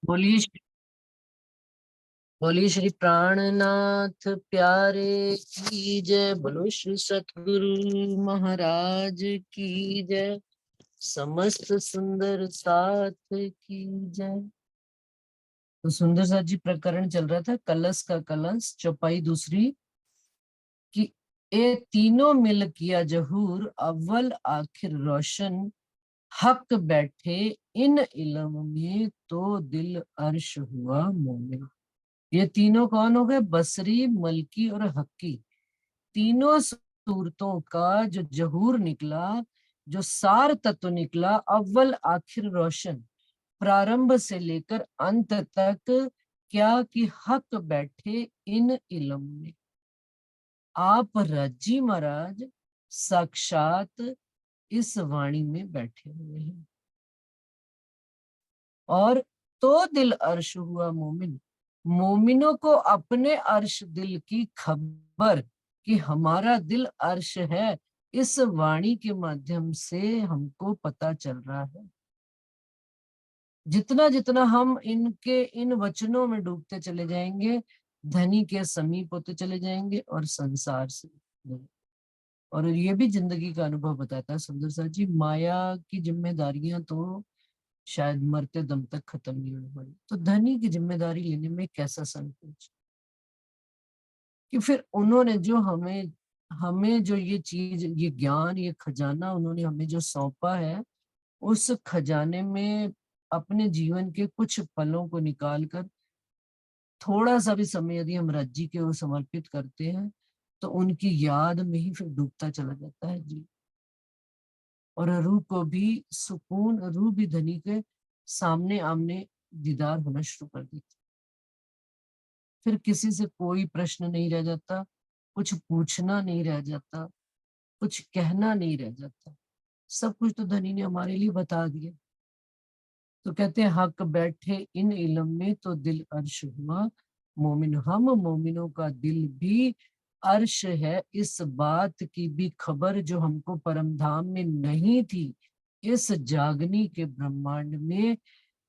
बोलिए बोलिए श्री प्राणनाथ प्यारे की जय। बोलो श्री सतगुरु महाराज की जय। समस्त सुंदर साथ की जय। तो सुंदर साथ जी प्रकरण चल रहा था, कलश का कलश, चौपाई दूसरी, कि ए तीनों मिल किया जहूर, अव्वल आखिर रोशन, हक बैठे इन इल्म में तो दिल अर्श हुआ मोमिन। ये तीनों कौन हो गए? बसरी, मलकी और हक्की। तीनों सूरतों का जो जहूर निकला, जो सार तत्व निकला, अव्वल आखिर रोशन, प्रारंभ से लेकर अंत तक, क्या कि हक बैठे इन इल्म में। आप रज्जी महाराज साक्षात इस वाणी में बैठे हुए हैं। और तो दिल अर्श हुआ मोमिन। मोमिनों को अपने अर्श दिल की खबर कि हमारा दिल अर्श है, इस वाणी के माध्यम से हमको पता चल रहा है। जितना जितना हम इनके इन वचनों में डूबते चले जाएंगे, धनी के समीप होते चले जाएंगे और संसार से। और ये भी जिंदगी का अनुभव बताता है सुंदर सा जी। माया की जिम्मेदारियां तो शायद मरते दम तक खत्म नहीं होने वाली, तो धनी की जिम्मेदारी लेने में कैसा संकोच। कि फिर उन्होंने जो हमें हमें जो ये चीज, ये ज्ञान, ये खजाना उन्होंने हमें जो सौंपा है, उस खजाने में अपने जीवन के कुछ पलों को निकालकर थोड़ा सा भी समय यदि हम रज्जी के वो समर्पित करते हैं, तो उनकी याद में ही फिर डूबता चला जाता है जी। और रूह को भी सुकून, रूह भी धनी के सामने आमने दीदार होना शुरू कर देती। फिर किसी से कोई प्रश्न नहीं रह जाता, कुछ पूछना नहीं रह जाता, कुछ कहना नहीं रह जाता। सब कुछ तो धनी ने हमारे लिए बता दिया। तो कहते हैं हक बैठे इन इल्म में तो दिल अर्श हुआ मोमिन। हम मोमिनों का दिल भी अर्श है। इस बात की भी खबर जो हमको परम धाम में नहीं थी, इस जागनी के ब्रह्मांड में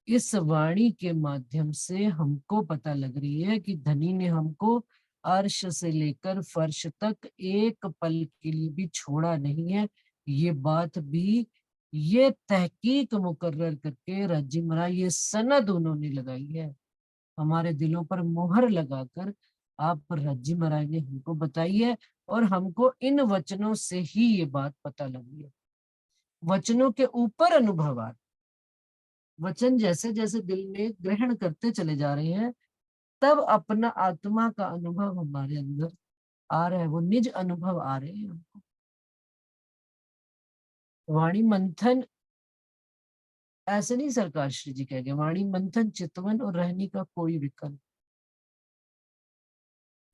इस वाणी के माध्यम से हमको पता लग रही है कि धनी ने हमको अर्श से लेकर फर्श तक एक पल के लिए भी छोड़ा नहीं है। ये बात भी, ये तहकीक मुकर्रर करके रज्जी महाराज, ये सनद उन्होंने लगाई है हमारे दिलों पर मोहर लगाकर। आप रज्जी महाराज ने हमको बताई है और हमको इन वचनों से ही ये बात पता लगी है। वचनों के ऊपर अनुभव आ, वचन जैसे जैसे दिल में ग्रहण करते चले जा रहे हैं, तब अपना आत्मा का अनुभव हमारे अंदर आ रहा है, वो निज अनुभव आ रहे हैं हमको। वाणी मंथन ऐसे नहीं सरकार श्री जी कह गए, वाणी मंथन चितवन और रहने का कोई विकल्प।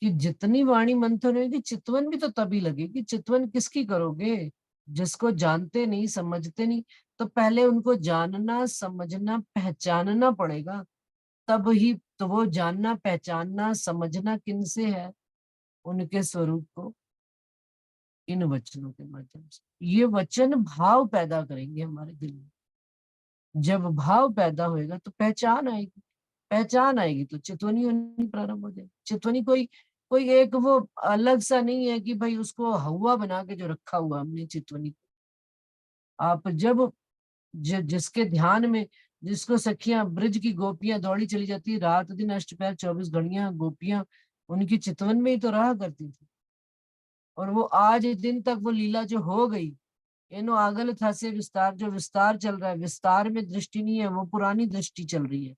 कि जितनी वाणी मंथन होगी, चितवन भी तो तभी लगेगी। चितवन किसकी करोगे? जिसको जानते नहीं, समझते नहीं। तो पहले उनको जानना, समझना, पहचानना पड़ेगा, तब ही तो वो जानना, पहचानना, समझना किनसे है? उनके स्वरूप को इन वचनों के माध्यम से। ये वचन भाव पैदा करेंगे हमारे दिल में। जब भाव पैदा होएगा तो पहचान आएगी। पहचान आएगी तो चितवनी होनी प्रारंभ हो जाएगी। चितवनी कोई कोई एक वो अलग सा नहीं है कि भाई उसको हवा बना के जो रखा हुआ हमने चितवनी को। आप जब जिसके ध्यान में, जिसको सखियां ब्रज की गोपियां दौड़ी चली जाती, रात दिन अष्टपहर 24 घड़ियां गोपियां उनकी चितवन में ही तो रहा करती थी। और वो आज दिन तक वो लीला जो हो गई, इनो आगल था से विस्तार, जो विस्तार चल रहा है, विस्तार में दृष्टि नहीं है, वो पुरानी दृष्टि चल रही है।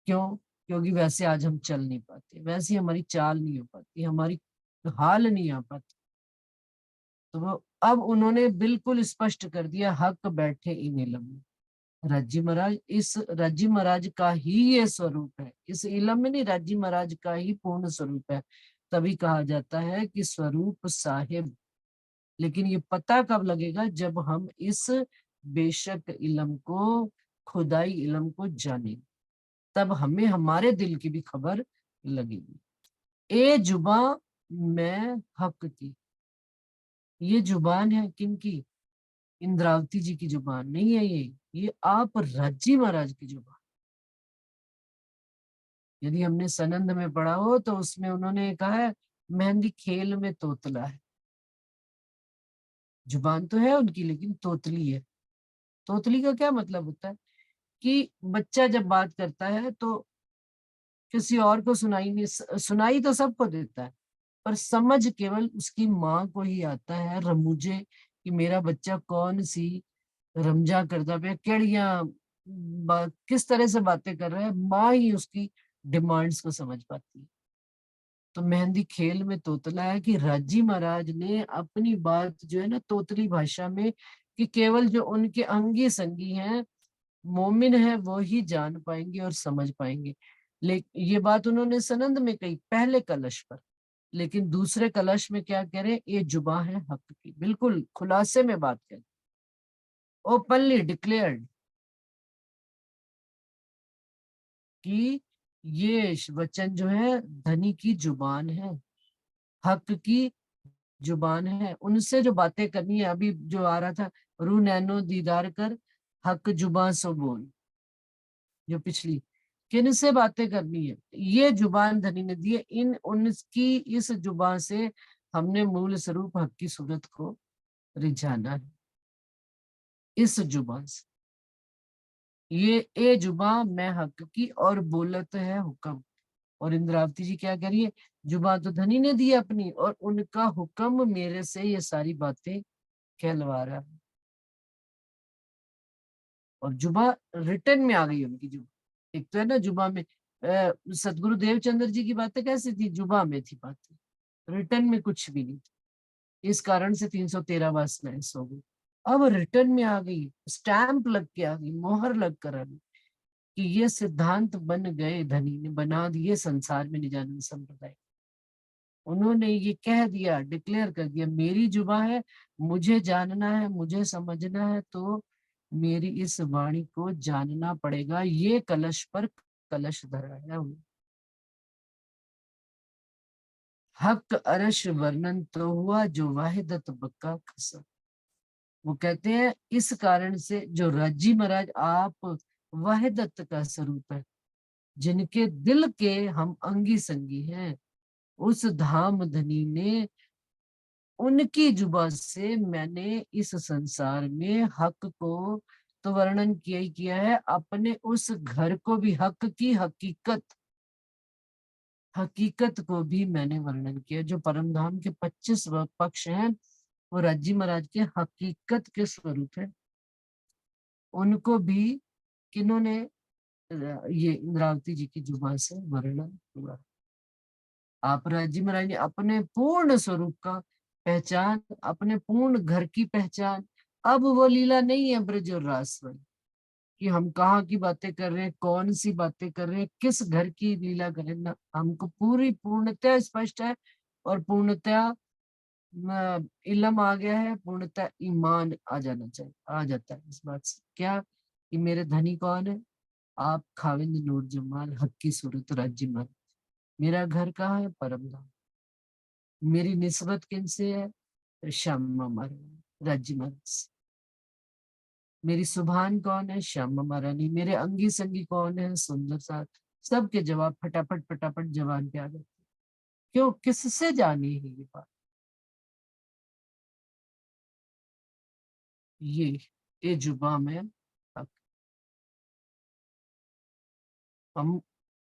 क्यों? क्योंकि वैसे आज हम चल नहीं पाते, वैसी हमारी चाल नहीं हो पाती, हमारी हाल नहीं आ पाती। तो वो अब उन्होंने बिल्कुल स्पष्ट कर दिया, हक बैठे इन इलम में। राज्जी महाराज, इस राज्जी महाराज का ही ये स्वरूप है, इस इलम में नहीं, राज्जी महाराज का ही पूर्ण स्वरूप है। तभी कहा जाता है कि स्वरूप साहिब। लेकिन ये पता कब लगेगा? जब हम इस बेशक इलम को, खुदाई इलम को जानेंगे, तब हमें हमारे दिल की भी खबर लगेगी। ए जुबा मैं हक की, ये जुबान है किनकी? इंद्रावती जी की जुबान नहीं है ये आप रज्जी महाराज की जुबान। यदि हमने सनंद में पढ़ा हो तो उसमें उन्होंने कहा है मेहंदी खेल में तोतला है। जुबान तो है उनकी लेकिन तोतली है। तोतली का क्या मतलब होता है कि बच्चा जब बात करता है तो किसी और को सुनाई नहीं, सुनाई तो सबको देता है पर समझ केवल उसकी माँ को ही आता है। रमूजे कि मेरा बच्चा कौन सी रमजा करता पे केड़िया किस तरह से बातें कर रहा है, माँ ही उसकी डिमांड्स को समझ पाती है। तो मेहंदी खेल में तोतला है कि राजी महाराज ने अपनी बात जो है ना तोतली भाषा में, कि केवल जो उनके अंगी संगी हैं मोमिन है वो ही जान पाएंगे और समझ पाएंगे। लेकिन ये बात उन्होंने सनंद में कही पहले कलश पर, लेकिन दूसरे कलश में क्या कह रहे हैं, ये जुबान है हक की, बिल्कुल खुलासे में बात करें, ओपनली डिक्लेयर्ड कि ये वचन जो है धनी की जुबान है, हक की जुबान है। उनसे जो बातें करनी है, अभी जो आ रहा था, रू नैनो दीदार कर हक जुबान सो बोल, जो पिछली किन से बातें करनी है, ये जुबान धनी ने दी है। इन उनकी इस जुबान से हमने मूल स्वरूप हक की सूरत को रिझाना है, इस जुबान से। ये ए जुबा मैं हक की और बोलत है हुक्म। और इंद्रावती जी क्या कह रही है, जुबान तो धनी ने दी अपनी और उनका हुक्म मेरे से ये सारी बातें कहलवा रहा है। और जुबा रिटर्न में आ गई उनकी जुबा। एक तो है ना जुबा में सदगुरु देवचंद्र जी की बातें कैसी थी, जुबा में थी बातें, रिटर्न में कुछ भी नहीं था। इस कारण से 313 वासनाएं सो गई। अब रिटर्न में आ गई, स्टैंप लग के आ गई, मोहर लग कर आ गई कि ये सिद्धांत बन गए, धनी ने बना दिए संसार में निजानंद संप्रदाय। उन्होंने ये कह दिया, डिक्लेयर कर दिया, मेरी जुबा है, मुझे जानना है, मुझे समझना है तो मेरी इस वाणी को जानना पड़ेगा। ये कलश पर कलश धरा है उन्होंने। हक अरश वर्णन तो हुआ जो वाहिदत बक्का खसा। वो कहते हैं इस कारण से जो राजी महाराज आप वाहिदत का स्वरूप है, जिनके दिल के हम अंगी संगी हैं, उस धाम धनी ने उनकी जुबान से मैंने इस संसार में हक को तो वर्णन किया ही किया है, अपने उस घर को भी, हक की हकीकत, हकीकत को भी मैंने वर्णन किया। जो परम धाम के 25 पक्ष हैं वो राजी महाराज के हकीकत के स्वरूप है। उनको भी किन्होंने ये इंद्रावती जी की जुबान से वर्णन हुआ। आप राजी महाराज ने अपने पूर्ण स्वरूप का पहचान, अपने पूर्ण घर की पहचान। अब वो लीला नहीं है ब्रज और रास वाली कि हम कहाँ की बातें कर रहे हैं, कौन सी बातें कर रहे हैं, किस घर की लीला कर रहे हैं ना, हमको पूरी पूर्णतः स्पष्ट है। और पूर्णतः इल्म आ गया है, पूर्णतः ईमान आ जाना चाहिए, आ जाता है इस बात से। क्या कि मेरे धनी कौन है, आप खाविंद नूर जमाल हक की सूरत राज्य मन। मेरा घर कहाँ है, परम धाम। मेरी निस्बत किनसे है, श्यामा महारानी राज्य मन से। मेरी सुभान कौन है, श्यामा महारानी। मेरे अंगी संगी कौन है, सुंदर साथ। सबके जवाब फटाफट फटाफट जवान पे आ जाते। क्यों, किससे जानी है ये बात, ये जुबा में हम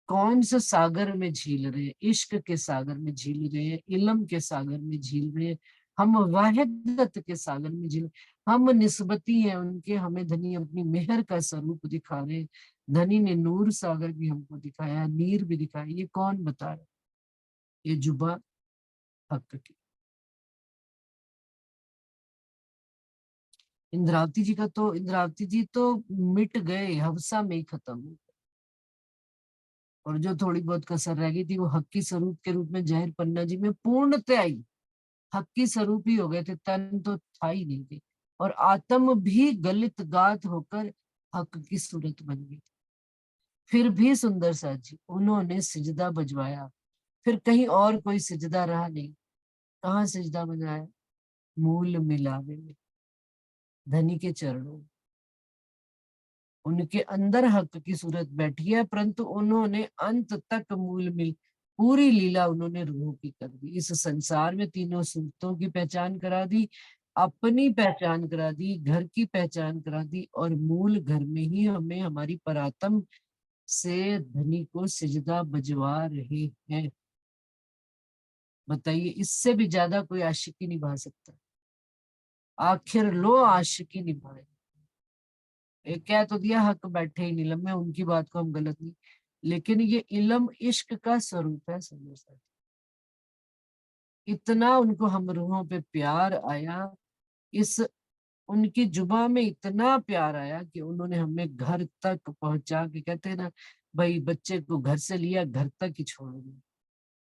कौन से सागर में झील रहे हैं, इश्क के सागर में झील रहे हैं, इल्म के सागर में झील रहे हैं, हम वाहिदत के सागर में झील, हम निस्बती हैं उनके। हमें धनी अपनी मेहर का स्वरूप दिखा रहे हैं। धनी ने नूर सागर भी हमको दिखाया, नीर भी दिखाया। ये कौन बता रहा है, ये जुबा हक की। इंद्रावती जी का तो, इंद्रावती जी तो मिट गए, हवसा में ही खत्म हो। और जो थोड़ी बहुत कसर रह गई थी वो हक्की स्वरूप के रूप में जहर पन्ना जी में पूर्णतः आई। हक्की स्वरूप ही हो गए थे, तन तो था ही नहीं थे। और आत्म भी गलित गात होकर हक की सूरत बन गई। फिर भी सुंदर सा जी उन्होंने सिजदा बजवाया, फिर कहीं और कोई सिजदा रहा नहीं। कहाँ सिजदा बजाया, मूल मिलावे में, धनी के चरणों में। उनके अंदर हक की सूरत बैठी है, परंतु उन्होंने अंत तक मूल मिल पूरी लीला उन्होंने रूहों की कर दी। इस संसार में तीनों सूरतों की पहचान करा दी, अपनी पहचान करा दी, घर की पहचान करा दी, और मूल घर में ही हमें हमारी परात्म से धनी को सिजदा बजवा रहे हैं। बताइए, इससे भी ज्यादा कोई आशिकी निभा सकता? आखिर लो आशिकी निभाए। एक कह तो दिया हक बैठे ही नीलम में, उनकी बात को हम गलत नहीं, लेकिन ये इल्म इश्क का स्वरूप है समझ। इतना उनको हम रूहों पे प्यार आया, इस उनकी जुबा में इतना प्यार आया कि उन्होंने हमें घर तक पहुंचा के, कहते हैं ना भाई, बच्चे को घर से लिया घर तक ही छोड़ दिया,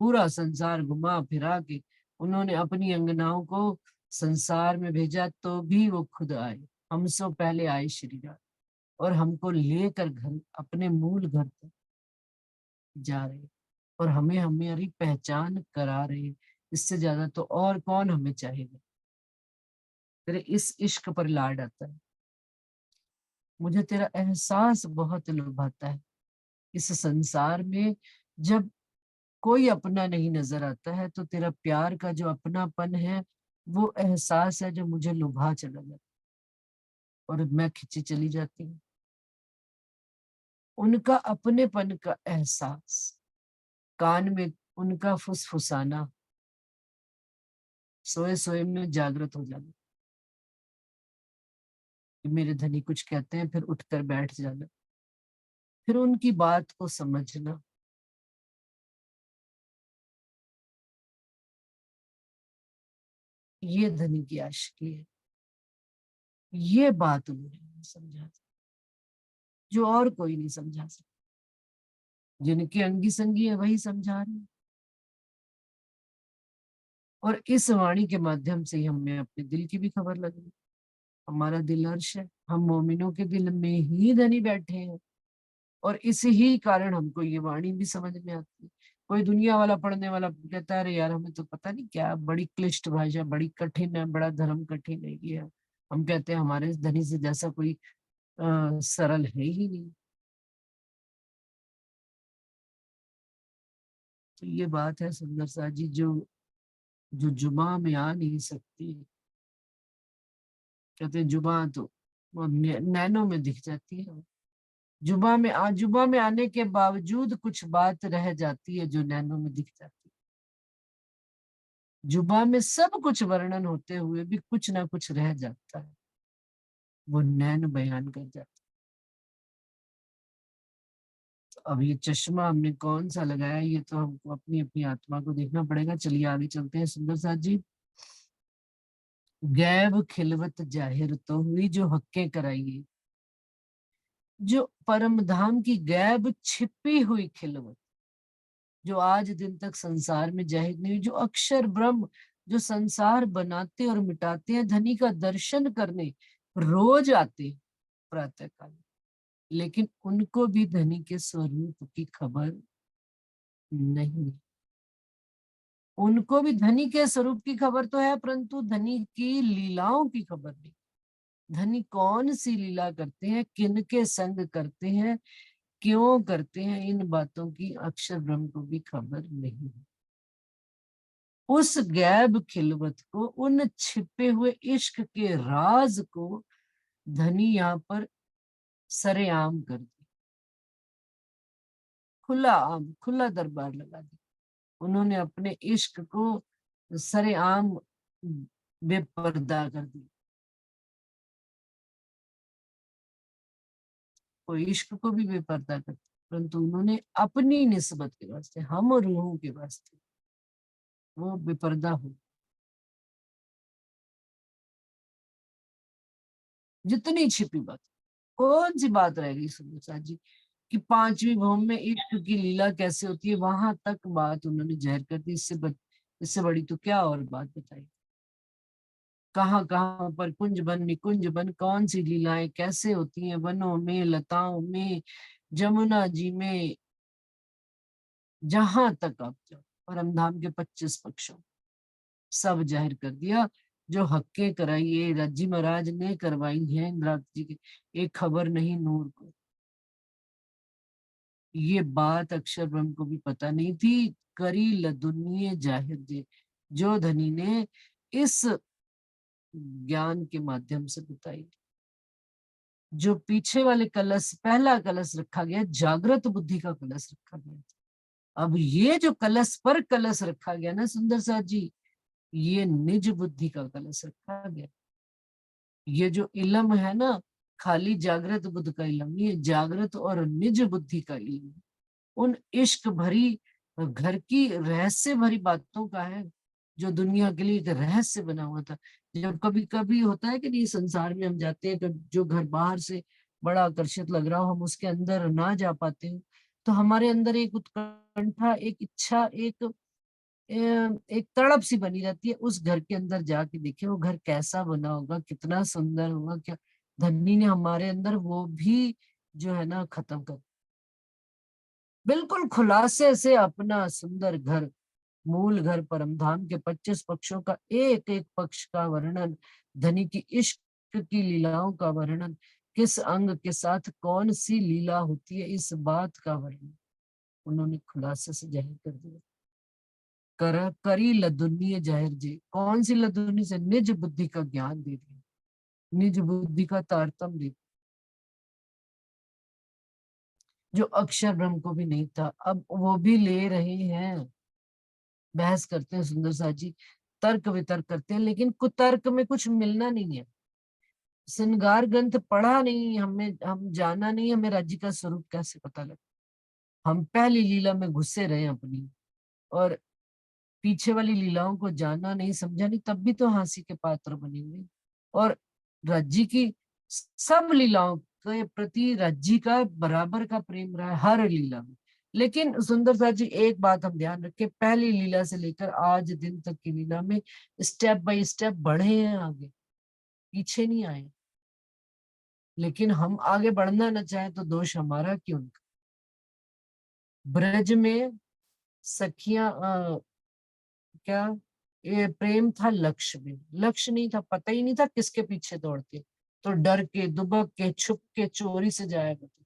पूरा संसार घुमा फिरा के उन्होंने अपनी अंगनाओं को संसार में भेजा, तो भी वो खुद आए। हमसे पहले आए श्री राम, और हमको लेकर घर, अपने मूल घर तक जा रहे, और हमें हमारी पहचान करा रहे। इससे ज्यादा तो और कौन हमें चाहेगा? तेरे इस इश्क पर लाड आता है। मुझे तेरा एहसास बहुत लुभाता है। इस संसार में जब कोई अपना नहीं नजर आता है, तो तेरा प्यार का जो अपनापन है, वो एहसास है जो मुझे लुभा चला जाता है, और मैं खिंची चली जाती हूँ। उनका अपनेपन का एहसास, कान में उनका फुसफुसाना, सोए सोए में जागृत हो जाना कि मेरे धनी कुछ कहते हैं, फिर उठकर बैठ जाना, फिर उनकी बात को समझना। ये धनी की आशिकी है। ये बात उन्होंने नहीं समझा, जो और कोई नहीं समझा सकता। जिनके अंगी संगी है वही समझा रहे हैं। और इस वाणी के माध्यम से ही हमें अपने दिल की भी खबर लगी। हमारा दिल अर्श है, हम मोमिनों के दिल में ही धनी बैठे हैं, और इसी ही कारण हमको ये वाणी भी समझ में आती है। कोई दुनिया वाला पढ़ने वाला कहता है अरे यार हमें तो पता नहीं क्या, बड़ी क्लिष्ट भाषा, बड़ी कठिन है, बड़ा धर्म कठिन है ये है। हम कहते हैं हमारे धनी से जैसा कोई सरल है ही नहीं। तो ये बात है सुंदर सा जी, जो जो जुबा में आ नहीं सकती। कहते हैं जुबा तो वो नैनों में दिख जाती है। जुबा में आने के बावजूद कुछ बात रह जाती है जो नैनों में दिख जाती है। जुबा में सब कुछ वर्णन होते हुए भी कुछ ना कुछ रह जाता है, वो नैन बयान कर जाता है। तो अब ये चश्मा हमने कौन सा लगाया, ये तो हमको अपनी अपनी आत्मा को देखना पड़ेगा। चलिए आगे चलते हैं सुंदर साथ जी। गैब खिलवत जाहिर तो हुई जो हक्के कराइए। जो परम धाम की गैब छिपी हुई खिलवत, जो आज दिन तक संसार में जाहिर नहीं हुई, जो अक्षर ब्रह्म, जो संसार बनाते और मिटाते हैं, धनी का दर्शन करने रोज आते हैं प्रातः काल, लेकिन उनको भी धनी के स्वरूप की खबर नहीं। उनको भी धनी के स्वरूप की खबर तो है, परंतु धनी की लीलाओं की खबर नहीं। धनी कौन सी लीला करते हैं, किन के संग करते हैं, क्यों करते हैं, इन बातों की अक्षर ब्रह्म को भी खबर नहीं है। उस गैब खिलवत को, उन छिपे हुए इश्क के राज को धनी यहाँ पर सरेआम कर दी, खुला आम, खुला दरबार लगा दी। उन्होंने अपने इश्क को सरेआम बेपर्दा कर दी। कोई इश्क को भी बेपर्दा करता, परंतु उन्होंने अपनी निस्बत के वास्ते, हम रूहों के वास्ते वो बेपर्दा हो। जितनी छिपी बात, कौन सी बात रह गई सुंदर साथ जी, कि पांचवी भौम में इश्क की लीला कैसे होती है, वहां तक बात उन्होंने जाहिर कर दी। इससे बड़ी तो क्या और बात बताई। कहाँ कहाँ पर कुंज बन निकुंज बन, कौन सी लीलाएं कैसे होती हैं, वनों में, लताओं में, जमुना जी में, जहां तक आप जाओ, परमधाम के 25 पक्षों सब जाहिर कर दिया। जो हक्के कराइए रज्जी महाराज ने करवाई है इंद्रावती जी की, एक खबर नहीं नूर को। ये बात अक्षर ब्रह्म को भी पता नहीं थी। करी लदुनिये जाहिर जे, जो धनी ने इस ज्ञान के माध्यम से बताई। जो पीछे वाले कलश, पहला कलश रखा गया जागृत बुद्धि का कलश रखा गया। अब ये जो कलश पर कलश रखा गया ना सुंदर साथ जी, ये निज बुद्धि का कलश रखा गया। ये जो इलम है ना, खाली जागृत बुद्ध का इलम नहीं है, जागृत और निज बुद्धि का इलम उन इश्क भरी घर की रहस्य भरी बातों का है, जो दुनिया के लिए एक रहस्य बना हुआ था। जब कभी कभी होता है कि नहीं, संसार में हम जाते हैं, जो घर बाहर से बड़ा आकर्षित लग रहा हो, हम उसके अंदर ना जा पाते हो, तो हमारे अंदर एक उत्कंठा, एक इच्छा, एक तड़प सी बनी रहती है, उस घर के अंदर जाके देखे वो घर कैसा बना होगा, कितना सुंदर होगा। क्या धनी ने हमारे अंदर वो भी जो है ना खत्म कर, बिल्कुल खुलासे से अपना सुंदर घर, मूल घर परम धाम के 25 पक्षों का एक एक पक्ष का वर्णन, धनी की इश्क की लीलाओं का वर्णन, किस अंग के साथ कौन सी लीला होती है, इस बात का वर्णन उन्होंने खुलासे से जाहिर कर दिया। करी लदुनी जाहिर जी, कौन सी लदुनी से, निज बुद्धि का ज्ञान दे दिया, निज बुद्धि का तारतम्य दे, जो अक्षर ब्रह्म को भी नहीं था। अब वो भी ले रहे हैं, बहस करते हैं सुंदर साथ जी, तर्क वितर्क करते हैं, लेकिन कुतर्क में कुछ मिलना नहीं है। श्रृंगार ग्रंथ पढ़ा नहीं हमें, हम जाना नहीं हमें राज्य का स्वरूप कैसे पता लगा। हम पहली लीला में घुसे रहे अपनी, और पीछे वाली लीलाओं को जाना नहीं, समझा नहीं, तब भी तो हंसी के पात्र बनेंगे। और राज्य की सब लीलाओं के प्रति राज्य का बराबर का प्रेम रहा है हर लीला में। लेकिन सुंदर साथ जी एक बात हम ध्यान रखें, पहली लीला से लेकर आज दिन तक की लीला में स्टेप बाय स्टेप बढ़े हैं आगे, पीछे नहीं आए। लेकिन हम आगे बढ़ना न चाहें तो दोष हमारा कि उनका। ब्रज में सखियां क्या, ये प्रेम था लक्ष्य में, लक्ष्य नहीं था, पता ही नहीं था किसके पीछे दौड़ते, तो डर के दुबक के छुप के चोरी से जाया करते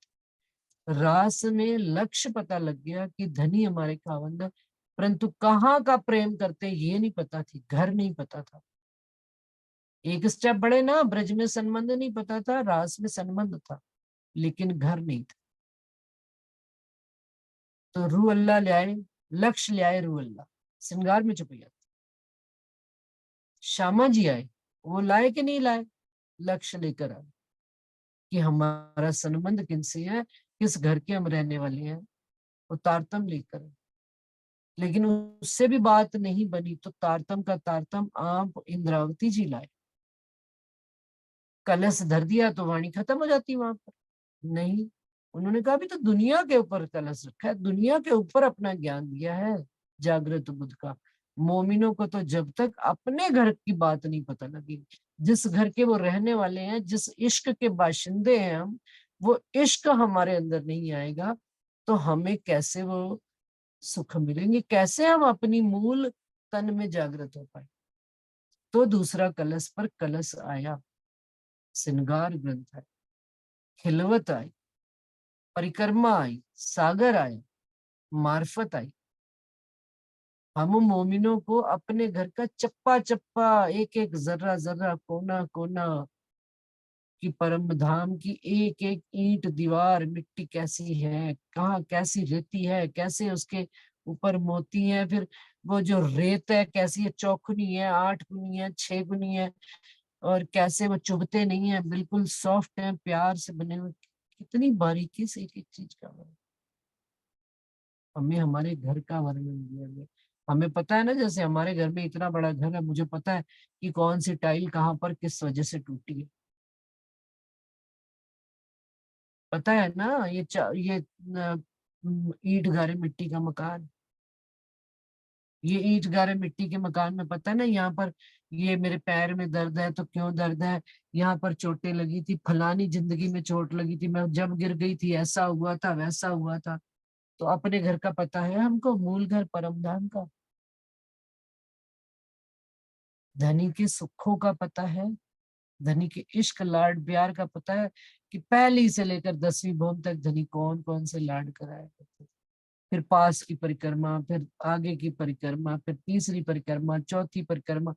थे। रास में लक्ष्य पता लग गया कि धनी हमारे खावंद है, परंतु कहाँ का प्रेम करते ये नहीं पता थी, घर नहीं पता था। एक स्टेप बड़े ना, ब्रज में संबंध नहीं पता था, रास में संबंध था, लेकिन घर नहीं था। तो रू अल्लाह ले आए, लक्ष्य ले आए, रू अल्लाह श्रृंगार में छुपैया। श्यामा जी आए, वो लाए कि नहीं लाए, लक्ष्य लेकर आए कि हमारा संबंध किनसे है, किस घर के हम रहने वाले हैं, वो तारतम लेकर आए। लेकिन उससे भी बात नहीं बनी, तो तारतम का तारतम आप इंद्रावती जी लाए, कलश धर दिया तो वाणी खत्म हो जाती वहां पर। नहीं, उन्होंने कहा अभी तो दुनिया के ऊपर कलश रखा है, दुनिया के ऊपर अपना ज्ञान दिया है जागृत बुद्ध का। मोमिनों को तो जब तक अपने घर की बात नहीं पता लगी, जिस घर के वो रहने वाले हैं, जिस इश्क के बाशिंदे हैं हम, वो इश्क हमारे अंदर नहीं आएगा तो हमें कैसे वो सुख मिलेंगे, कैसे हम अपनी मूल तन में जागृत हो पाए। तो दूसरा कलश पर कलश आया, श्रृंगार ग्रंथ है, खिलवत आई, परिक्रमा आई, सागर आया, मार्फत आई। हम मोमिनों को अपने घर का चप्पा चप्पा, एक एक जर्रा जर्रा, कोना कोना की परम धाम की एक एक ईंट दीवार मिट्टी कैसी है, कहाँ कैसी रेती है, कैसे उसके ऊपर मोती है, फिर वो जो रेत है कैसी है, चौखुनी है, 8 गुनी है, 6 गुनी है, और कैसे वो चुभते नहीं है, बिल्कुल सॉफ्ट है, प्यार से बने हुए। कितनी बारीकी से एक एक चीज का वर्णन, हमें हमारे घर का वर्णन दिया गया। हमें पता है ना, जैसे हमारे घर में इतना बड़ा घर है, मुझे पता है कि कौन सी टाइल कहाँ पर किस वजह से टूटी है, पता है ना। ये ईंट गारे मिट्टी का मकान, ये ईंट गारे मिट्टी के मकान में पता है ना, यहाँ पर ये मेरे पैर में दर्द है तो क्यों दर्द है, यहाँ पर चोटें लगी थी, फलानी जिंदगी में चोट लगी थी, मैं जब गिर गई थी ऐसा हुआ था वैसा हुआ था। तो अपने घर का पता है हमको, मूल घर परम धाम का। धनी के सुखों का पता है, धनी के इश्क लाड प्यार का पता है कि पहली से लेकर 10वीं भवन तक धनी कौन कौन से लाड कराया करते थे। फिर पास की परिक्रमा, फिर आगे की परिक्रमा, फिर तीसरी परिक्रमा, चौथी परिक्रमा,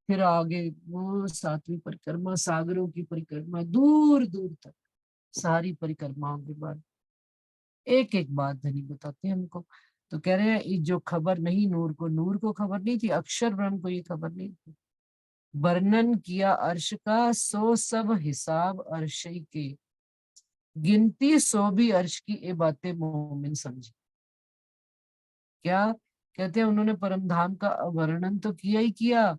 फिर आगे वो 7वीं परिक्रमा, सागरों की परिक्रमा, दूर दूर तक सारी परिक्रमाओं के बाद एक एक बात धनी बताते हैं हमको। तो कह रहे हैं ये जो खबर नहीं नूर को खबर नहीं थी, अक्षर ब्रह्म को ये खबर नहीं थी। वर्णन किया अर्श का सो सब हिसाब अर्श के, गिनती सो भी अर्श की ये बातें मोमिन समझे। क्या कहते हैं, उन्होंने परम धाम का वर्णन तो किया ही किया,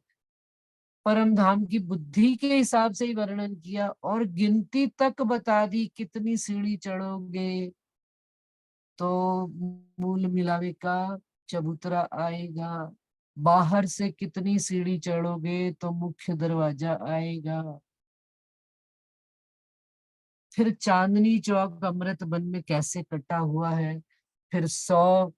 परम धाम की बुद्धि के हिसाब से ही वर्णन किया, और गिनती तक बता दी कितनी सीढ़ी चढ़ोगे तो मूल मिलावे का चबूतरा आएगा, बाहर से कितनी सीढ़ी चढ़ोगे तो मुख्य दरवाजा आएगा, फिर चांदनी चौक अमृत वन में कैसे कटा हुआ है, फिर 100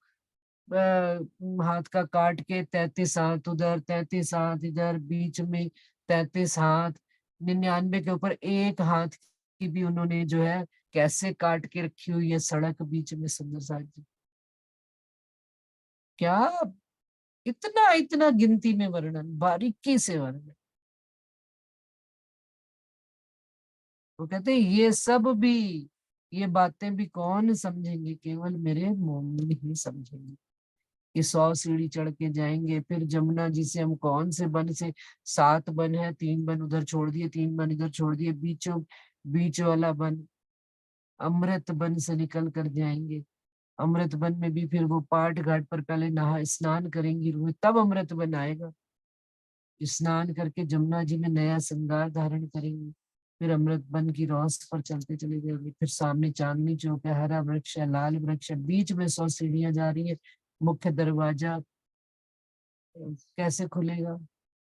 हाथ का काट के 33 हाथ उधर 33 हाथ इधर, बीच में 33 हाथ, 99 के ऊपर एक हाथ की भी उन्होंने जो है कैसे काट के रखी हुई है सड़क बीच में। सुंदर साथ जी क्या, इतना इतना गिनती में वर्णन, बारीकी से वर्णन। वो कहते हैं ये सब भी, ये बातें भी कौन समझेंगे, केवल मेरे मोमिन ही समझेंगे। कि 100 सीढ़ी चढ़ के जाएंगे, फिर जमुना जी से हम कौन से बन से, 7 बन है, 3 बन उधर छोड़ दिए, 3 बन इधर छोड़ दिए, बीच वाला बन अमृत बन से निकल कर जाएंगे। अमृत बन में भी फिर वो पाट घाट पर पहले नहा स्नान करेंगी रूह, तब अमृत बन आएगा। स्नान करके जमुना जी में नया श्रृंगार धारण करेंगे, फिर अमृत बन की रौस पर चलते चले जाएंगे, फिर सामने चांदनी चौक है, हरा वृक्ष है, लाल वृक्ष है, बीच में 100 सीढ़ियां जा रही है, मुख्य दरवाजा कैसे खुलेगा,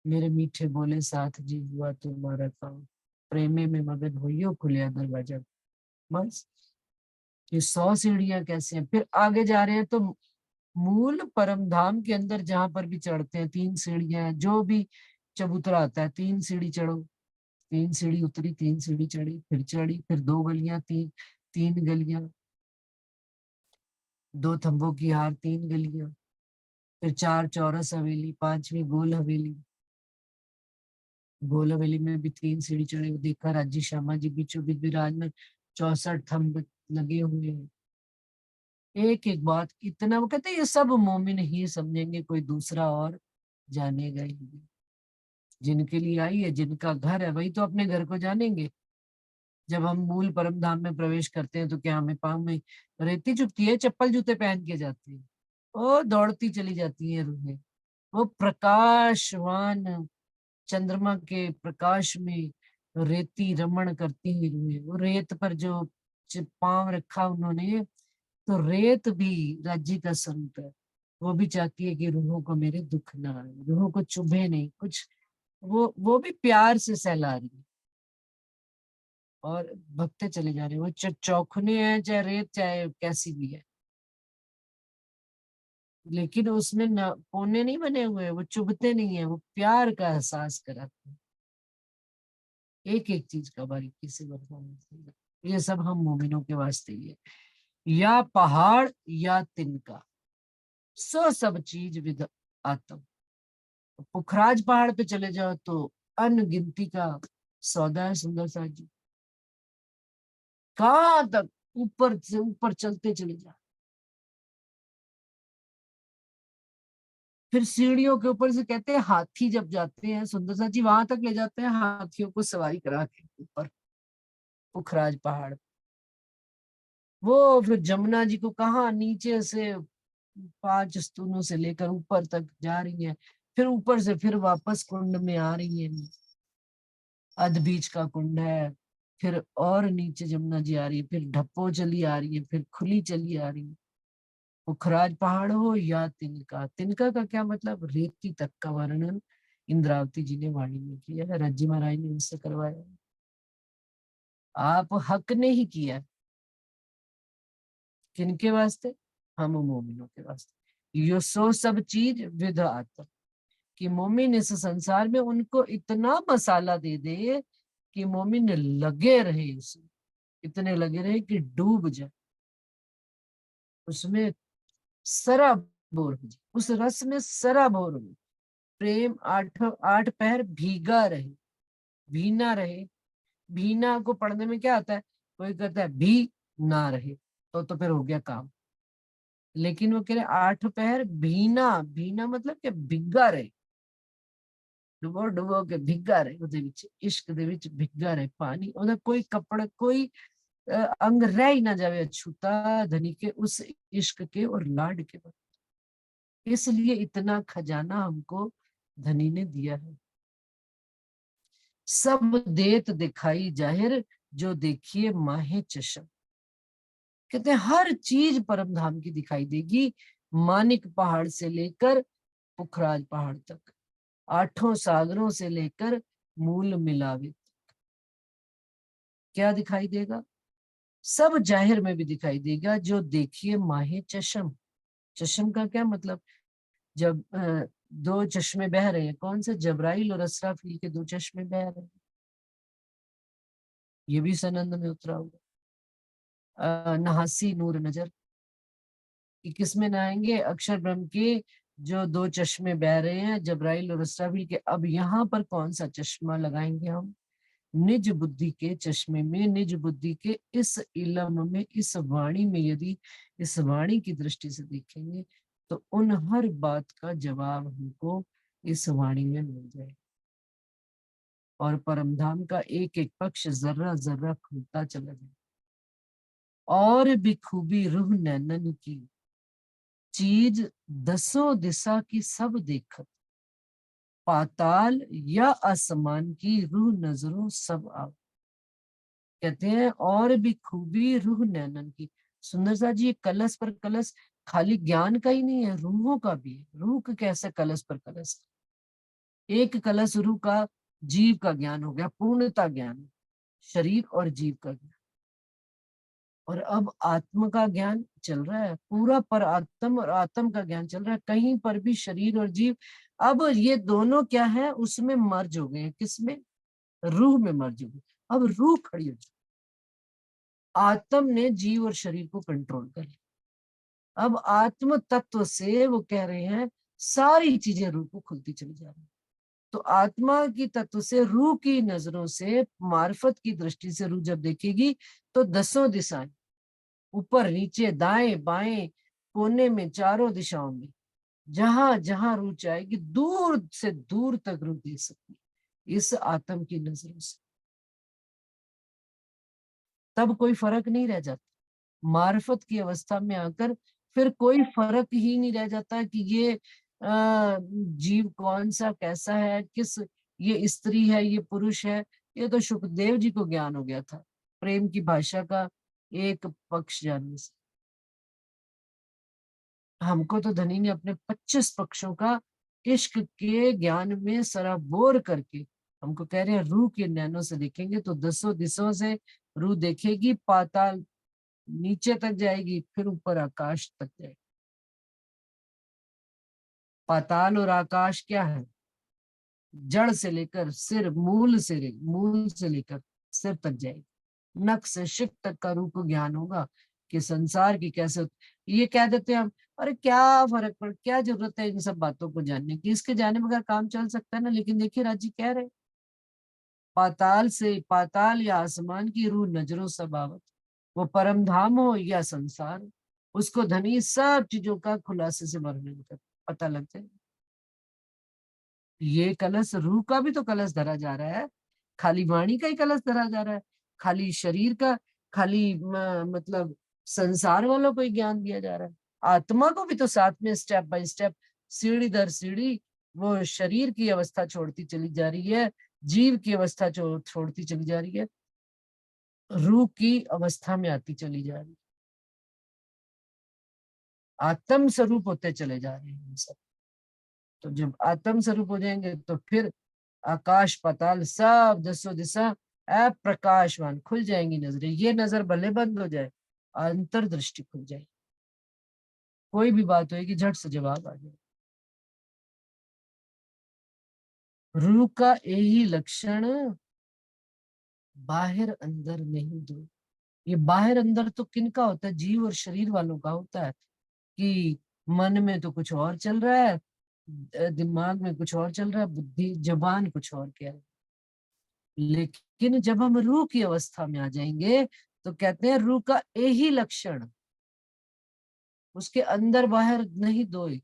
मेरे मीठे बोले साथ जी हुआ तुम्हारा काम, प्रेमे में मगन हुइयो खुलिया दरवाजा। बस ये 100 सीढ़ियां कैसे हैं, फिर आगे जा रहे हैं तो मूल परम धाम के अंदर जहां पर भी चढ़ते हैं 3 सीढ़ियां हैं, जो भी चबूतरा आता है 3 सीढ़ी चढ़ो, 3 सीढ़ी उतरी, 3 सीढ़ी चढ़ी, फिर 2 गलियां, 3 गलियां, 2 थंबों की हार, 3 गलियां, फिर 4 चौरस हवेली, 5वीं गोल हवेली, गोल हवेली में भी 3 सीढ़ी चढ़े, देखा राजी श्यामा जी बीचों बीच विराजमान, 64 थंब लगे हुए हैं। एक एक बात इतना, वो कहते हैं ये सब मोमिन ही समझेंगे, कोई दूसरा और जानेगा ही नहीं। जिनके लिए आई है, जिनका घर है, वही तो अपने घर को जानेंगे। जब हम मूल परम धाम में प्रवेश करते हैं तो क्या हमें पाँव में रेती चुभती है, चप्पल जूते पहन के जाते हैं, वो दौड़ती चली जाती है रूहें। वो प्रकाशवान चंद्रमा के प्रकाश में रेती रमण करती हुई रूहें, वो रेत पर जो पांव रखा उन्होंने, तो रेत भी राज्य का स्वरूप है। वो भी चाहती है कि रूहों को मेरे दुख ना आए, रूहों को चुभे नहीं कुछ, वो भी प्यार से सहला रही है और भगते चले जा रहे हैं। वो चौखने हैं चाहे रेत चाहे कैसी भी है, लेकिन उसमें न कोने नहीं बने हुए, वो चुभते नहीं है, वो प्यार का एहसास कराते हैं। एक एक चीज का बारीकी से बताना, ये सब हम मोमिनों के वास्ते ही है। या पहाड़ या तिनका, सो सब चीज विद आत्म। पुखराज पहाड़ पे चले जाओ तो अनगिनती का सौदा है। सुंदर सा जी कहाँ तक ऊपर से ऊपर चलते चले जाओ, फिर सीढ़ियों के ऊपर से कहते हैं हाथी जब जाते हैं, सुंदर सा जी वहां तक ले जाते हैं हाथियों को सवारी करा के ऊपर पुखराज पहाड़। वो फिर जमुना जी को कहाँ नीचे से 5 स्तूनों से लेकर ऊपर तक जा रही है, फिर ऊपर से फिर वापस कुंड में आ रही है। अध बीच का कुंड है, फिर और नीचे जमुना जी आ रही है, फिर ढप्पो चली आ रही है, फिर खुली चली आ रही है। पुखराज पहाड़ हो या तिनका, तिनका का क्या मतलब, रेती तक का वर्णन इंद्रावती जी ने वाणी में किया है, रज्जी महाराज ने उनसे करवाया। आप हक ने ही किया, किनके वास्ते, हम मोमिनों के वास्ते। यो सो सब चीज विद आत्म, कि मोमिन इस संसार में उनको इतना मसाला दे दे कि मोमिन लगे रहे उसमें, इतने लगे रहे कि डूब जाए उसमें, सराबोर हो जाए उस रस में, सराबोर हो जाए। प्रेम आठ आठ पहर भीगा रहे, भीना रहे। भीना को पढ़ने में क्या आता है, कोई कहता है भी ना रहे, तो फिर हो गया काम। लेकिन वो कह रहे आठ पहर भीना, भीना मतलब कि भिगा रहे, डुबो डुबो के भिगा रहे ਉਹਦੇ ਵਿੱਚ, इश्क ਦੇ ਵਿੱਚ भिगा रहे पानी, ਉਹਦਾ कोई कपड़ा कोई अंग रह ही ना जावे अछूता धनी के उस इश्क के और लाड के बाद। इसलिए इतना खजाना हमको धनी ने दिया है। सब देत दिखाई जाहिर, जो देखिए माहे चशम। कहते हैं हर चीज परम धाम की दिखाई देगी, मानिक पहाड़ से लेकर पुखराज पहाड़ तक, आठों सागरों से लेकर मूल मिलावे। क्या दिखाई देगा, सब जाहिर में भी दिखाई देगा, जो देखिए माहे चशम। चशम का क्या मतलब, जब दो चश्मे बह रहे हैं, कौन से, जबराइल और असराफील के दो चश्मे बह रहे हैं, ये भी सनंद में उतरा हुआ। नहासी नूर नजर, कि किसमें नहाएंगे, अक्षर ब्रह्म के जो दो चश्मे बह रहे हैं जबराइल और असराफील के। अब यहाँ पर कौन सा चश्मा लगाएंगे हम, निज बुद्धि के चश्मे में, निज बुद्धि के इस इलम में, इस वाणी में। यदि इस वाणी की दृष्टि से देखेंगे तो उन हर बात का जवाब हमको इस वाणी में मिल जाए, और परमधाम का एक एक पक्ष जर्रा जर्रा खुलता चला जाए। और भी खूबी रूह नैनन की, चीज दसों दिशा की सब देखत, पाताल या आसमान की रूह नजरों सब आव। कहते हैं और भी खूबी रूह नैनन की। सुंदर सा जी, कलश पर कलश खाली ज्ञान का ही नहीं है, रूहों का भी है। रूह का कैसे कलश पर कलश, एक कलश रूह का, जीव का ज्ञान हो गया, पूर्णता ज्ञान, शरीर और जीव का ज्ञान। और अब आत्म का ज्ञान चल रहा है पूरा, पर आत्म और आत्म का ज्ञान चल रहा है। कहीं पर भी शरीर और जीव, अब ये दोनों क्या है, उसमें मर्ज हो गए हैं, किसमें, रूह में मर्ज हो गए। अब रूह खड़ी हो जाए, आत्म ने जीव और शरीर को कंट्रोल कर लिया। अब आत्म तत्व से वो कह रहे हैं सारी चीजें रूह को खुलती चली जा रही है। तो आत्मा की तत्व से रूह की नजरों से, मार्फत की दृष्टि से रूह जब देखेगी तो दसों दिशाएं, ऊपर नीचे दाएं बाएं कोने में चारों दिशाओं में, जहां जहां रूह चाहेगी दूर से दूर तक रूह देख सकती है इस आत्म की नजरों से। तब कोई फर्क नहीं रह जाता, मार्फत की अवस्था में आकर फिर कोई फर्क ही नहीं रह जाता कि ये जीव कौन सा कैसा है, किस, ये स्त्री है ये पुरुष है। ये तो सुखदेव जी को ज्ञान हो गया था प्रेम की भाषा का एक पक्ष जानने से। हमको तो धनी ने अपने 25 पक्षों का इश्क के ज्ञान में सराबोर करके हमको कह रहे हैं रूह के नैनों से देखेंगे तो दसों दिशों से रूह देखेगी, पाताल नीचे तक जाएगी, फिर ऊपर आकाश तक जाएगी। पाताल और आकाश क्या है, जड़ से लेकर सिर, मूल से लेकर सिर तक जाएगी। नख से शिक तक का रूप ज्ञान होगा कि संसार की कैसे। ये कह देते हैं हम, अरे क्या फर्क पड़, क्या जरूरत है इन सब बातों को जानने की, इसके जाने बगैर काम चल सकता है ना। लेकिन देखिए राजी कह रहे, पाताल से, पाताल या आसमान की रूह नजरों सब आवत, वो परम धाम हो या संसार, उसको धनी सब चीजों का खुलासे से वर्णन कर पता लगता है। ये कलश रूह का भी तो कलश धरा जा रहा है, खाली वाणी का ही कलश धरा जा रहा है, खाली शरीर का, खाली मतलब संसार वालों को ही ज्ञान दिया जा रहा है। आत्मा को भी तो साथ में स्टेप बाय स्टेप, सीढ़ी दर सीढ़ी वो शरीर की अवस्था छोड़ती चली जा रही है, जीव की अवस्था छोड़ती चली जा रही है, रूह की अवस्था में आती चली जा रही है, आत्म स्वरूप होते चले जा रहे हैं सब। तो जब आत्म स्वरूप हो जाएंगे तो फिर आकाश पाताल सब दसों दिशा अप्रकाशवान खुल जाएंगी नजरें। ये नजर भले बंद हो जाए, अंतर्दृष्टि खुल जाए, कोई भी बात होगी झट से जवाब आ जाए। रू का यही लक्षण बाहर अंदर नहीं दो। ये बाहर अंदर तो किनका होता है? जीव और शरीर वालों का होता है कि मन में तो कुछ और चल रहा है, दिमाग में कुछ और चल रहा है, बुद्धि जबान कुछ और कह रहा है। लेकिन जब हम रूह की अवस्था में आ जाएंगे तो कहते हैं रूह का यही लक्षण, उसके अंदर बाहर नहीं दोए,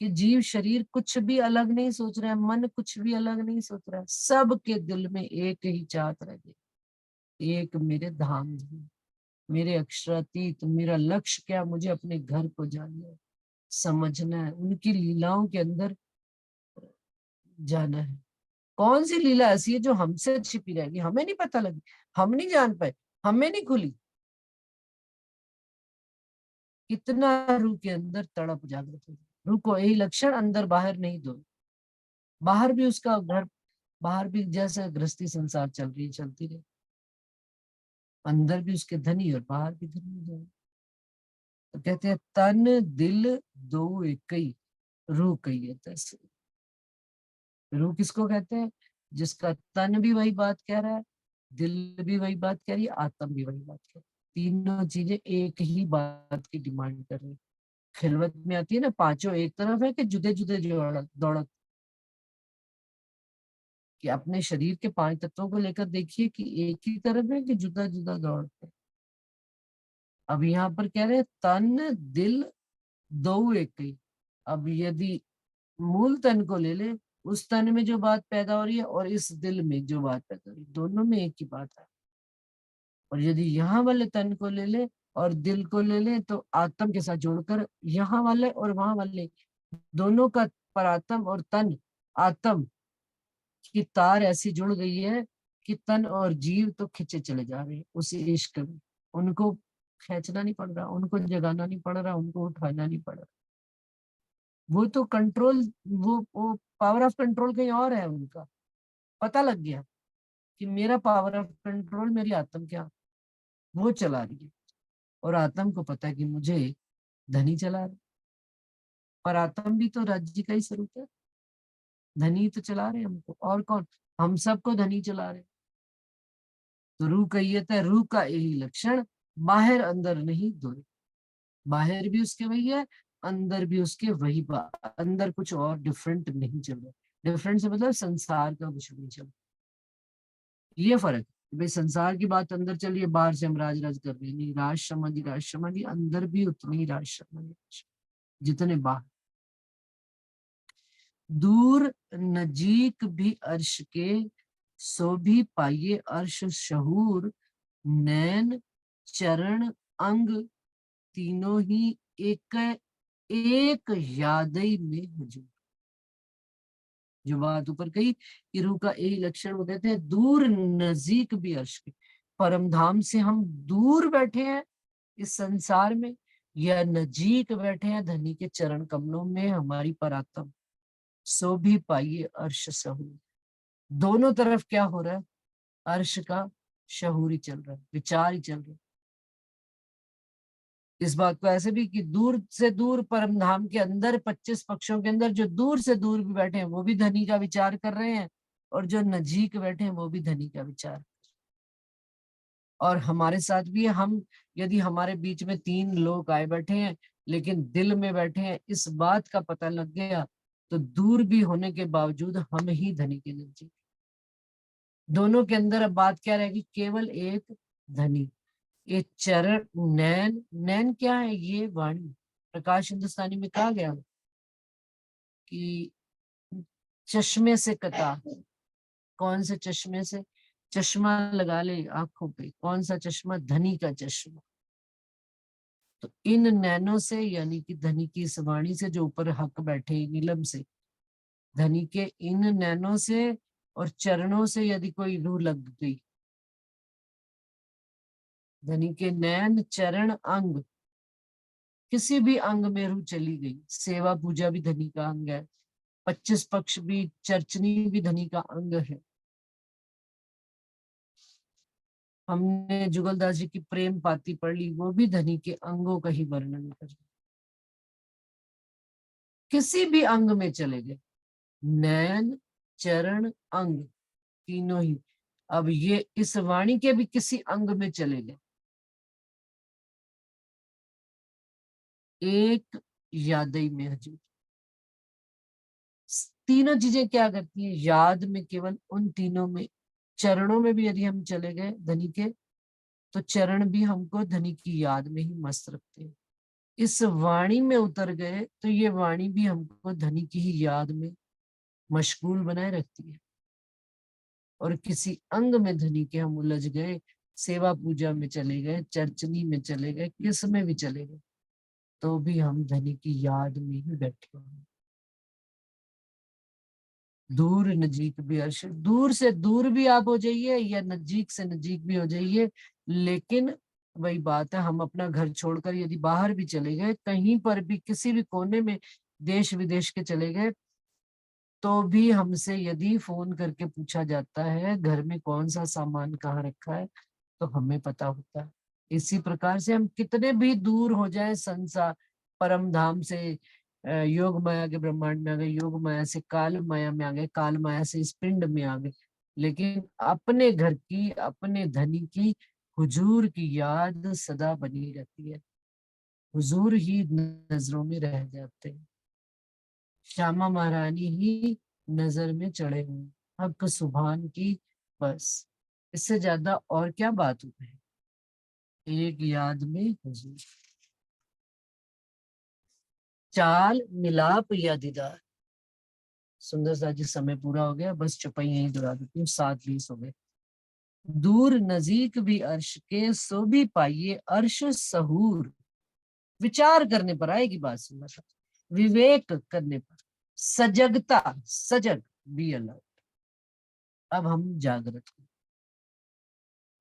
कि जीव शरीर कुछ भी अलग नहीं सोच रहा है, मन कुछ भी अलग नहीं सोच रहा है, सबके दिल में एक ही चाहत रह गई, एक मेरे धाम धूम, मेरे अक्षरातीत, मेरा लक्ष्य क्या, मुझे अपने घर को जानना है, समझना है, उनकी लीलाओं के अंदर जाना है। कौन सी लीला ऐसी है जो हमसे छिपी रहेगी, हमें नहीं पता लगी, हम नहीं जान पाए, हमें नहीं खुली? कितना रूह के अंदर तड़प जागृत हो, रूह को यही लक्षण, अंदर बाहर नहीं दो। बाहर भी उसका घर, बाहर भी जैसे गृहस्थी संसार चल रही चलती रहे, अंदर भी उसके धनी और बाहर भी धनी हो जाए। तो कहते हैं तन दिल दो एक ही, रूह कही है तैसे। रूह किसको कहते हैं? जिसका तन भी वही बात कह रहा है, दिल भी वही बात कह रही है, आत्मा भी वही बात कह रही है, तीनों चीजें एक ही बात की डिमांड कर रही है। खिलवत में आती है ना, पांचों एक तरफ है कि जुदे जुदे दौड़त, कि अपने शरीर के पांच तत्वों को लेकर देखिए कि एक ही तरफ है कि जुदा जुदा दौड़ते हैं। अब यहाँ पर कह रहे हैं तन दिल दो एक ही। अब यदि मूल तन को ले ले, उस तन में जो बात पैदा हो रही है और इस दिल में जो बात पैदा हो रही है, दोनों में एक ही बात है। और यदि यहाँ वाले तन को ले ले और दिल को ले ले, तो आत्म के साथ जोड़कर यहाँ वाले और वहां वाले दोनों का, परात्म और तन आत्म की तार ऐसी जुड़ गई है कि तन और जीव तो खिंचे चले जा रहे हैं उस इश्क में। उनको खींचना नहीं पड़ रहा, उनको जगाना नहीं पड़ रहा, उनको उठाना नहीं पड़ रहा। वो तो कंट्रोल, वो पावर ऑफ कंट्रोल कहीं और है उनका। पता लग गया कि मेरा पावर ऑफ कंट्रोल मेरी आत्म क्या, वो चला रही है। और आत्म को पता है कि मुझे धनी चला रहा है, पर आत्म भी तो राज्य का ही स्वरूप है। धनी तो चला रहे हैं हमको, और कौन? हम सबको धनी चला रहे हैं। तो रूह कहिए तो रूह का यही लक्षण, बाहर अंदर नहीं दोए। बाहर भी उसके वही है, अंदर भी उसके वही अंदर कुछ और डिफरेंट नहीं चल रहा। डिफरेंट से मतलब संसार का कुछ नहीं चल रहा। ये फर्क है भाई, संसार की बात अंदर चल रही है, बाहर से हम राज राज कर रहे हैं। नहीं, राज समाधि अंदर भी उतनी ही राज समाधि जितने बाहर। दूर नजीक भी अर्श के, सो भी पाइये अर्श शहूर, नैन चरण अंग तीनों ही एक एक यादई में हुजूर। जो बात ऊपर कही कि रूह का यही लक्षण, वो कहते हैं दूर नजीक भी अर्श के। परम धाम से हम दूर बैठे हैं इस संसार में, या नजीक बैठे हैं धनी के चरण कमलों में, हमारी परात्म, सो भी पाइए अर्श सहूर। दोनों तरफ क्या हो रहा है? अर्श का शहूर ही चल रहा है, विचार ही चल रहा है। इस बात को ऐसे भी कि दूर से दूर परम धाम के अंदर 25 पक्षों के अंदर जो दूर से दूर भी बैठे हैं वो भी धनी का विचार कर रहे हैं, और जो नजीक बैठे हैं वो भी धनी का विचार। और हमारे साथ भी है, हम यदि हमारे बीच में 3 लोग आए बैठे हैं लेकिन दिल में बैठे हैं, इस बात का पता लग गया, तो दूर भी होने के बावजूद हम ही धनी के नजदीक। दोनों के अंदर अब बात क्या रहेगी? केवल एक धनी। ये चरण नैन, नैन क्या है? ये वाणी। प्रकाश हिंदुस्तानी में कहा गया कि चश्मे से कता। कौन से चश्मे से? चश्मा लगा ले आंखों पे, कौन सा चश्मा? धनी का चश्मा। तो इन नैनों से, यानी कि धनी की इस वाणी से जो ऊपर हक बैठे नीलम से, धनी के इन नैनों से और चरणों से यदि कोई रूह लग गई, धनी के नैन चरण अंग, किसी भी अंग में रूह चली गई, सेवा पूजा भी धनी का अंग है, 25 पक्ष भी, चर्चनी भी धनी का अंग है। हमने जुगलदास जी की प्रेम पाती पढ़ ली, वो भी धनी के अंगों का ही वर्णन कर, किसी भी अंग में चले गए, नैन चरण, अंग तीनों ही। अब ये इस वाणी के भी किसी अंग में चले गए। एक यादई में हजूर। तीनों चीजें क्या करती हैं? याद में केवल उन तीनों में। चरणों में भी यदि हम चले गए धनी के, तो चरण भी हमको धनी की याद में ही मस्त रखते हैं। इस वाणी में उतर गए तो ये वाणी भी हमको धनी की ही याद में मशगूल बनाए रखती है। और किसी अंग में धनी के हम उलझ गए, सेवा पूजा में चले गए, चर्चनी में चले गए, किस में भी चले गए, तो भी हम धनी की याद में ही बैठे हैं। दूर नजीक भी अर्श, दूर से दूर भी आप हो जाइए या नजीक से नजीक भी हो जाइए, लेकिन वही बात है, हम अपना घर छोड़कर यदि बाहर भी चले गए, कहीं पर भी किसी भी कोने में देश विदेश के चले गए, तो भी हमसे यदि फोन करके पूछा जाता है घर में कौन सा सामान कहाँ रखा है, तो हमें पता होता है। इसी प्रकार से हम कितने भी दूर हो जाए संसार परम धाम से, योग माया के ब्रह्मांड में आ गए, योग माया से काल माया में आ गए, काल माया से इस पिंड में आ गए, लेकिन अपने घर की, अपने धनी की, हुजूर की याद सदा बनी रहती है। हुजूर ही नजरों में रह जाते हैं। श्यामा महारानी ही नजर में चढ़े हुए, हक सुभान की, बस इससे ज्यादा और क्या बात हो है। एक याद में हुजूर, चाल मिलाप या दीदार। सुंदर सा जी समय पूरा हो गया, बस चुपाई यही दुरा देती हूँ, 7:20 हो गए। दूर नजीक भी अर्श के सो भी पाइए अर्श सहूर। विचार करने पर आएगी बात, सुंदर सा विवेक करने पर, सजगता, सजग, बी अलर्ट। अब हम जागृत हैं।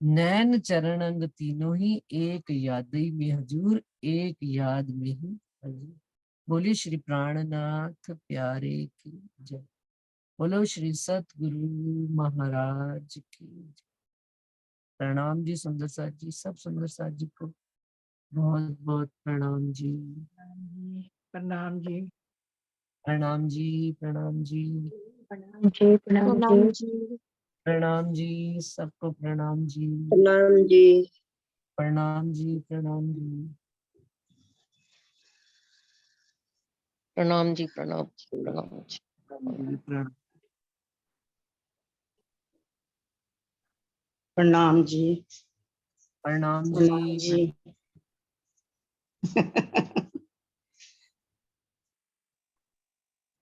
नैन चरण अंग तीनों ही एक यादई में हजूर, एक याद में ही हजूर। बोलिए श्री प्राणनाथ प्यारे की जय। बोलो श्री सतगुरु महाराज की जय। प्रणाम जी सुंदर साथ जी, सब सुंदर साथ जी को बहुत बहुत प्रणाम जी। प्रणाम जी। प्रणाम जी, प्रणाम जी, प्रणाम जी। प्रणाम प्रणाम जी। जी। प्रणाम जी, सबको प्रणाम जी, प्रणाम जी। प्रणाम जी, प्रणाम जी, प्रणाम जी, प्रणाम जी, प्रणाम जी। प्रणाम। प्रणाम जी। प्रणाम प्रणाम जी, जी।